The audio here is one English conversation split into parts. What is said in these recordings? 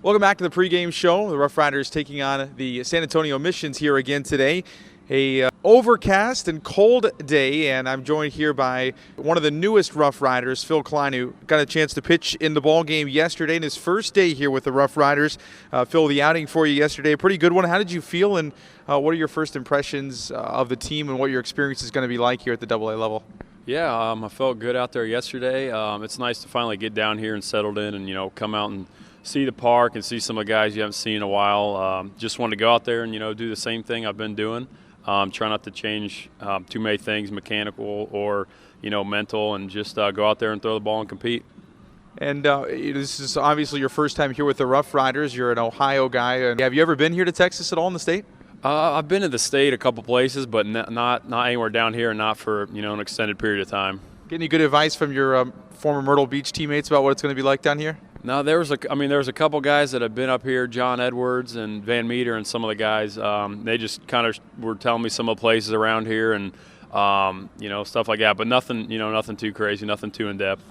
Welcome back to the pregame show. The Rough Riders taking on the San Antonio Missions here again today. A overcast and cold day, and I'm joined here by one of the newest Rough Riders, Phil Klein, who got a chance to pitch in the ball game yesterday in his first day here with the Rough Riders. Phil, the outing for you yesterday, a pretty good one. How did you feel, and what are your first impressions of the team and what your experience is going to be like here at the AA level? Yeah, I felt good out there yesterday. It's nice to finally get down here and settled in and, come out and see the park and see some of the guys you haven't seen in a while. Just wanted to go out there and, do the same thing I've been doing. Try not to change too many things, mechanical or, mental, and just go out there and throw the ball and compete. And this is obviously your first time here with the Rough Riders. You're an Ohio guy. Have you ever been here to Texas at all in the state? I've been to the state a couple places, but not anywhere down here, and not for, an extended period of time. Get any good advice from your former Myrtle Beach teammates about what it's going to be like down here? No, there was a couple guys that have been up here, John Edwards and Van Meter, and some of the guys. They just kind of were telling me some of the places around here and stuff like that. But nothing, nothing too crazy, nothing too in depth.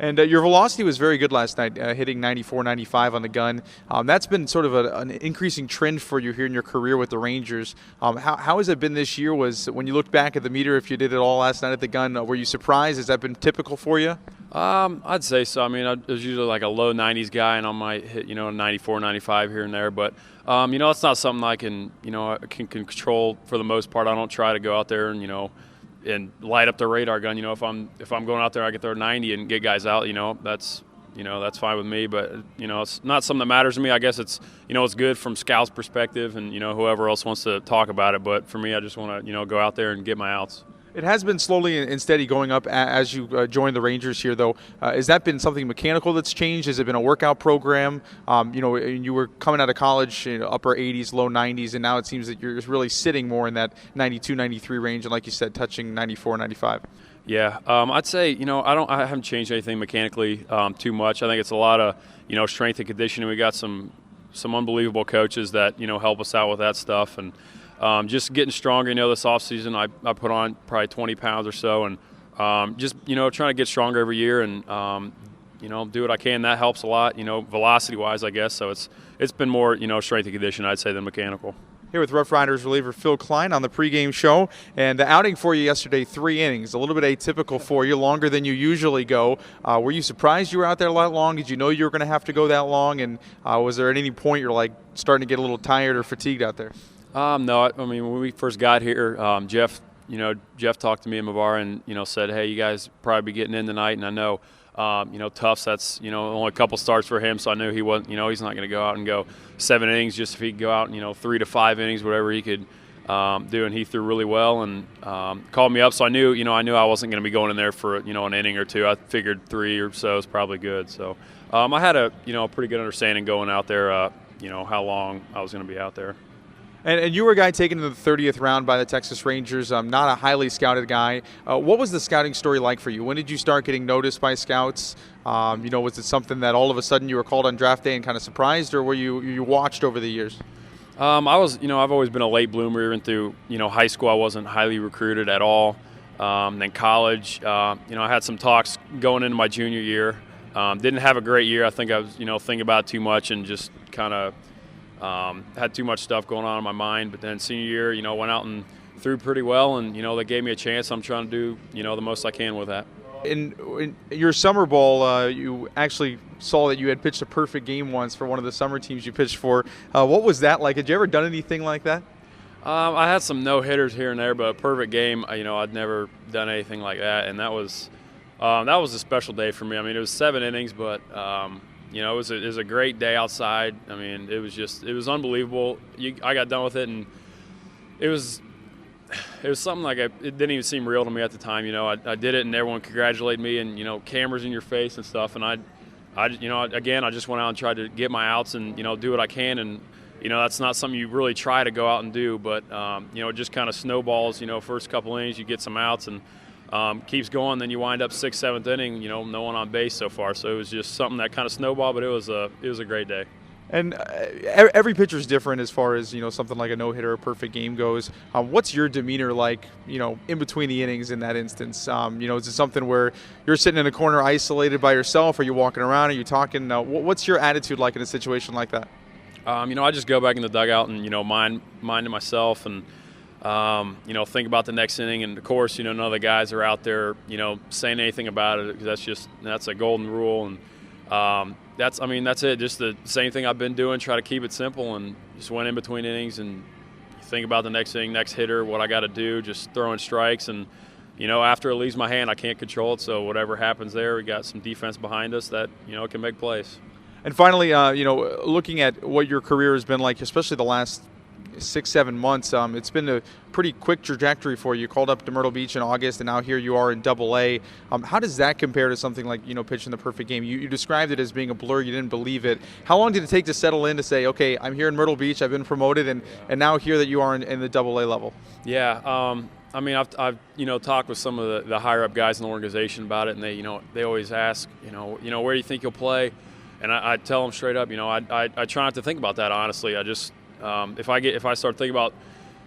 And your velocity was very good last night, hitting 94, 95 on the gun. That's been sort of an increasing trend for you here in your career with the Rangers. How has it been this year? When you look back at the meter, if you did it all last night at the gun, were you surprised? Has that been typical for you? I'd say so. I was usually like a low 90s guy, and I might hit, 94, 95 here and there. But, it's not something I can control for the most part. I don't try to go out there and light up the radar gun. If I'm going out there, I get there 90 and get guys out. That's fine with me. But it's not something that matters to me. I guess it's it's good from scouts' perspective, and whoever else wants to talk about it. But for me, I just want to go out there and get my outs. It has been slowly and steady going up as you joined the Rangers here, though. Has that been something mechanical that's changed? Has it been a workout program? You were coming out of college, upper 80s, low 90s, and now it seems that you're really sitting more in that 92, 93 range, and like you said, touching 94, 95. Yeah, I'd say I haven't changed anything mechanically too much. I think it's a lot of strength and conditioning. We got some unbelievable coaches that help us out with that stuff, and just getting stronger. This offseason I put on probably 20 pounds or so, and just trying to get stronger every year and do what I can. That helps a lot, velocity wise, I guess. So it's been more strength and conditioning, I'd say, than mechanical. Here with Rough Riders reliever Phil Klein on the pregame show. And the outing for you yesterday, 3 innings, a little bit atypical for you, longer than you usually go. Were you surprised you were out there a lot long? Did you know you were going to have to go that long? And was there at any point you're starting to get a little tired or fatigued out there? No, when we first got here, Jeff talked to me and Mavar and, said, hey, you guys probably be getting in tonight. And I know, Tufts, that's, only a couple starts for him. So I knew he wasn't, he's not going to go out and go 7 innings, just if he could go out, 3 to 5 innings, whatever he could do. And he threw really well and called me up. So I knew I wasn't going to be going in there for, an inning or two. I figured 3 or so is probably good. So I had a pretty good understanding going out there, how long I was going to be out there. And you were a guy taken in the 30th round by the Texas Rangers, not a highly scouted guy. What was the scouting story like for you? When did you start getting noticed by scouts? Was it something that all of a sudden you were called on draft day and kind of surprised, or were you watched over the years? I was, I've always been a late bloomer. Even through, high school, I wasn't highly recruited at all. Then college, I had some talks going into my junior year. Didn't have a great year. I think I was, thinking about it too much and just kind of had too much stuff going on in my mind. But then senior year, went out and threw pretty well, and they gave me a chance. I'm trying to do the most I can with that. In your summer ball, you actually saw that you had pitched a perfect game once for one of the summer teams you pitched for. What was that like? Had you ever done anything like that? I had some no hitters here and there, but a perfect game, I'd never done anything like that, and that was a special day for me. It was 7 innings, but it was a great day outside. It was unbelievable. I got done with it, and it was something like it didn't even seem real to me at the time. I did it, and everyone congratulated me, and cameras in your face and stuff. And I just went out and tried to get my outs and do what I can. And that's not something you really try to go out and do, but it just kind of snowballs. First couple innings you get some outs and keeps going, then you wind up 6th, 7th inning, no one on base so far. So it was just something that kind of snowballed, but it was a great day. And every pitcher is different as far as something like a no-hitter or perfect game goes. What's your demeanor like in between the innings in that instance? Is it something where you're sitting in a corner isolated by yourself? Are you walking around? Are you talking? What's your attitude like in a situation like that? I just go back in the dugout and mind to myself and think about the next inning. And of course, none of the guys are out there saying anything about it, because that's a golden rule. And that's it. Just the same thing I've been doing. Try to keep it simple and just went in between innings and think about the next inning, next hitter, what I got to do, just throwing strikes. And after it leaves my hand, I can't control it. So whatever happens there, we got some defense behind us that can make plays. And finally, looking at what your career has been like, especially the last 6-7 months, it's been a pretty quick trajectory for you. You called up to Myrtle Beach in August, and now here you are in Double-A. How does that compare to something like pitching the perfect game? You described it as being a blur. You didn't believe it. How long did it take to settle in to say, okay, I'm here in Myrtle Beach, I've been promoted, and now here that you are in the Double-A level? Yeah. I've talked with some of the higher up guys in the organization about it, and they always ask, where do you think you'll play? And I tell them straight up, I try not to think about that, honestly. I just if I start thinking about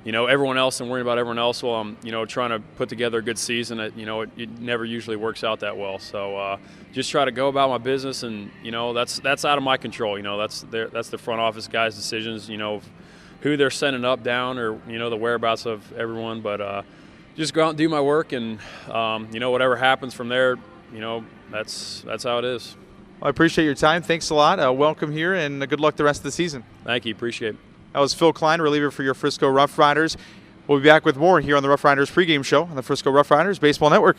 everyone else and worrying about everyone else, well, I'm trying to put together a good season. It never usually works out that well. So just try to go about my business, and that's out of my control. That's the front office guys' decisions. Who they're sending up, down, or the whereabouts of everyone. But just go out and do my work, and whatever happens from there, that's how it is. Well, I appreciate your time. Thanks a lot. Welcome here, and good luck the rest of the season. Thank you. Appreciate it. That was Phil Klein, reliever for your Frisco RoughRiders. We'll be back with more here on the RoughRiders pregame show on the Frisco RoughRiders Baseball Network.